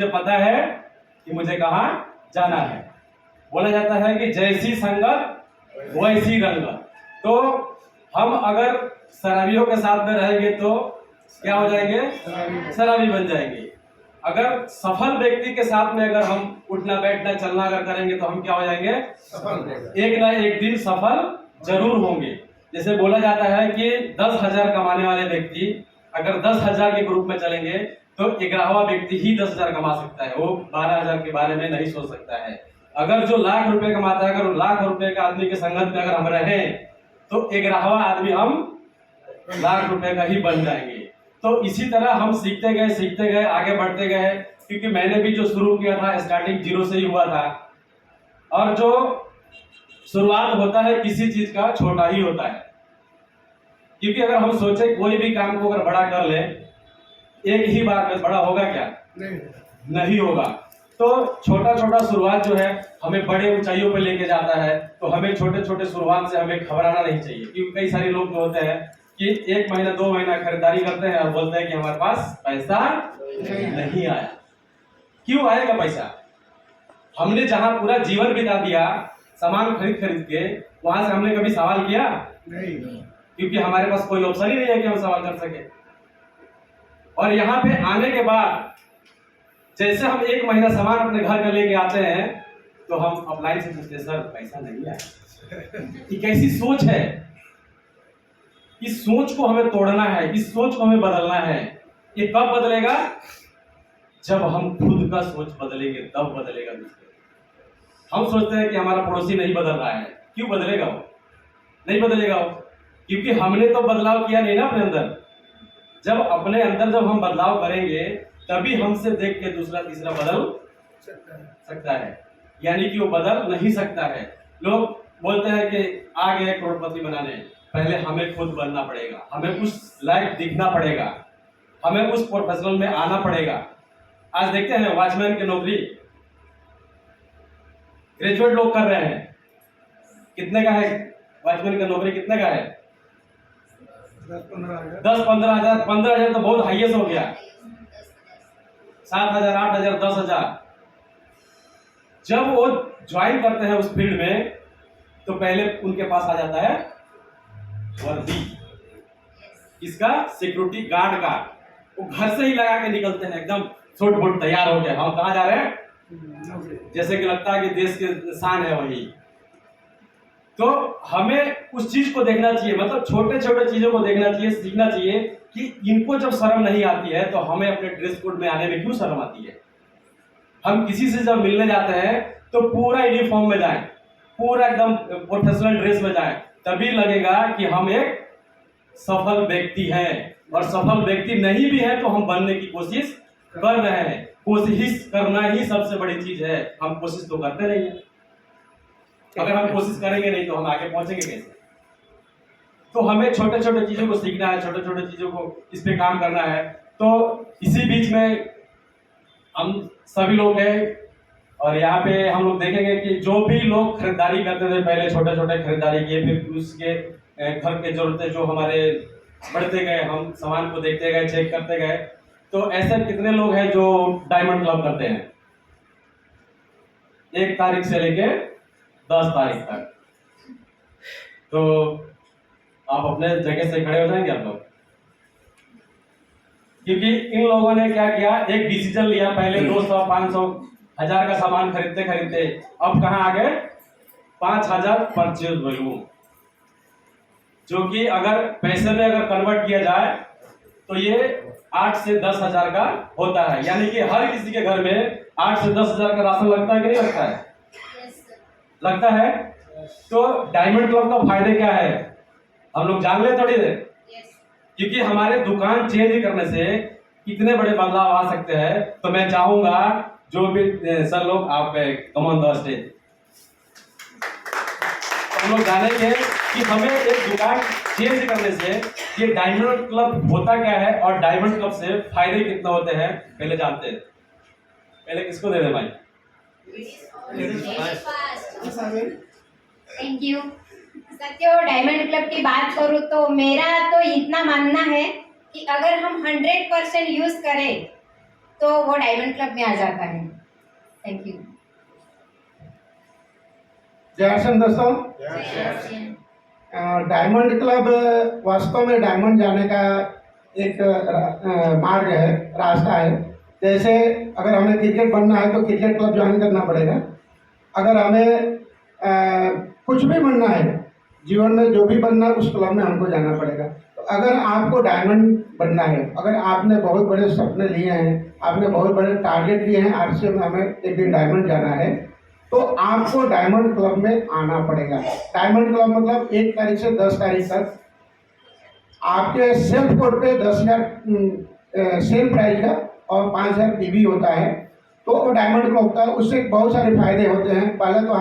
मुझे पता है कि मुझे कहाँ जाना है। बोला जाता है कि जैसी संगत वैसी रंगत। तो हम अगर शराबियों के साथ में रहेंगे तो क्या हो जाएंगे? शराबी बन जाएंगे। अगर सफल व्यक्ति के साथ में अगर हम उठना बैठना चलना अगर करेंगे तो हम क्या हो जाएंगे? एक ना एक दिन सफल जरूर होंगे। जैसे बोला जाता है कि 10,000 कमाने वाले व्यक्ति अगर 10,000 के ग्रुप में चलेंगे तो 11वां व्यक्ति ही 10,000 कमा सकता है, वो 12,000 के बारे में नहीं सोच सकता है। अगर जो लाख रुपए कमाता है, अगर लाख रुपए का आदमी के संगत में अगर हम रहें तो 11वां आदमी हम लाख रुपए का ही बन जाएंगे। तो इसी तरह हम सीखते गए आगे बढ़ते गए, क्योंकि मैंने भी जो शुरू किया था स्टार्टिंग 0 से ही हुआ था। और जो शुरुआत होता है किसी चीज का छोटा ही होता है, क्योंकि अगर हम सोचे कोई भी काम को अगर बड़ा कर ले एक ही बार में बड़ा होगा क्या? नहीं होगा। तो छोटा छोटा शुरुआत जो है हमें बड़े ऊंचाइयों पर लेके जाता है। तो हमें छोटे छोटे शुरुआत से हमें घबराना नहीं चाहिए, क्योंकि कई सारे लोग जो होते हैं कि 1 महीना 2 महीना खरीदारी करते हैं और बोलते हैं कि हमारे पास पैसा नहीं आया। क्यों आएगा पैसा? हमने जहां पूरा जीवन बिता दिया सामान खरीद के, वहां से हमने कभी सवाल किया नहीं, क्योंकि हमारे पास कोई ऑप्शन ही नहीं है कि हम सवाल कर सके। और यहाँ पे आने के बाद जैसे हम 1 महीना सामान अपने घर का लेके आते हैं तो हम अपलाइन से पूछते हैं, सर पैसा नहीं आया। ये कैसी सोच है? इस सोच को हमें तोड़ना है, इस सोच को हमें बदलना है। ये कब बदलेगा? जब हम खुद का सोच बदलेंगे तब बदलेगा दूसरे। हम सोचते हैं कि हमारा पड़ोसी नहीं बदल रहा है, क्यों बदलेगा वो? नहीं बदलेगा वो, क्योंकि हमने तो बदलाव किया नहीं ना अपने अंदर। जब अपने अंदर जब हम बदलाव करेंगे तभी हमसे देख के दूसरा तीसरा बदल सकता है, यानी कि वो बदल नहीं सकता है। लोग बोलते हैं कि आ गए करोड़पति बनाने, पहले हमें खुद बनना पड़ेगा, हमें उस लायक दिखना पड़ेगा, हमें उस प्रोफेशनल में आना पड़ेगा। आज देखते हैं वॉचमैन की नौकरी ग्रेजुएट लोग कर रहे हैं, कितने का है वॉचमैन की नौकरी? कितने का है? 10-15 हजार। 15 हजार तो बहुत हाईएस्ट हो गया। 7,000, 8,000, 10,000। जब वो ज्वाइन करते हैं उस फील्ड में तो पहले उनके पास आ जाता है वर्दी, इसका सिक्योरिटी गार्ड का। वो घर से ही लगा के निकलते हैं, एकदम सूट बूट तैयार हो गए, हम कहाँ जा रहे हैं, जैसे कि लगता है कि देश के शान है वही। तो हमें उस चीज को देखना चाहिए, मतलब छोटे छोटे चीजों को देखना चाहिए, सीखना चाहिए कि इनको जब शर्म नहीं आती है तो हमें अपने ड्रेस कोड में आने में क्यों शर्म आती है। हम किसी से जब मिलने जाते हैं तो पूरा यूनिफॉर्म में जाएं, पूरा एकदम प्रोफेशनल ड्रेस में जाएं, तभी लगेगा कि हम एक सफल व्यक्ति हैं। और सफल व्यक्ति नहीं भी है तो हम बनने की कोशिश कर रहे हैं। कोशिश करना ही सबसे बड़ी चीज है, हम कोशिश तो करते नहीं है। अगर हम कोशिश करेंगे नहीं तो हम आगे पहुंचेंगे कैसे? तो हमें छोटे छोटे चीजों को सीखना है, छोटे छोटे चीजों को इस पे काम करना है। तो इसी बीच में हम सभी लोग हैं, और यहाँ पे हम लोग देखेंगे कि जो भी लोग खरीदारी करते थे पहले छोटे छोटे खरीदारी किए, फिर उसके घर के जरूरतें जो हमारे बढ़ते गए, हम सामान को देखते गए, चेक करते गए। तो ऐसे कितने लोग हैं जो डायमंड क्लब करते हैं 1 तारीख से लेके 10 तारीख तक? तो आप अपने जगह से खड़े हो जाएंगे आप लोग, क्योंकि इन लोगों ने क्या किया, एक डिसीजन लिया। पहले 200, 500, 1000 का सामान खरीदते खरीदते अब कहाँ आ गए? 5,000 परचेज वॉल्यूम, जो कि अगर पैसे में अगर कन्वर्ट किया जाए तो ये 8 से 10,000 का होता है। यानी कि हर किसी के घर में 8 से 10,000 का राशन लगता है कि नहीं लगता है? लगता है। तो डायमंड क्लब का फायदे क्या है हम लोग जान ले थोड़ी देर, क्योंकि हमारे दुकान चेंज करने से कितने बड़े बदलाव आ सकते हैं। तो मैं चाहूंगा जो भी सर लोग आप कम ऑन द स्टेज, हम लोग जानेंगे कि हमें एक दुकान चेंज करने से ये डायमंड क्लब होता क्या है और डायमंड क्लब से फायदे कितने होते हैं पहले जानते हैं। पहले किसको दे दे भाई? Thank you Satyo. Diamond club की बात करूँ तो मेरा तो इतना मानना है कि अगर हम 100% यूज करें तो वो डायमंड क्लब में आ जाता है। Thank you. जय हर्षन दोस्तों। डायमंड क्लब वास्तव में डायमंड जाने का एक मार्ग है, रास्ता है। जैसे अगर हमें क्रिकेट बनना है तो क्रिकेट क्लब ज्वाइन करना पड़ेगा। अगर हमें कुछ भी बनना है जीवन में, जो भी बनना है उस क्लब में हमको जाना पड़ेगा। तो अगर आपको डायमंड बनना है, अगर आपने बहुत बड़े सपने लिए हैं, आपने बहुत बड़े टारगेट लिए हैं, आरसीए में हमें एक दिन डायमंड जाना है, तो आपको डायमंड क्लब में आना पड़ेगा। डायमंड क्लब मतलब 1 तारीख से 10 तारीख तक आपके सेल्फ कोड पे 10,000 सेल प्राइज का और 5,000 पीवी होता है। तो वो डायमंड क्लब होता है, उससे बहुत सारे फायदे होते हैं। पहले तो हम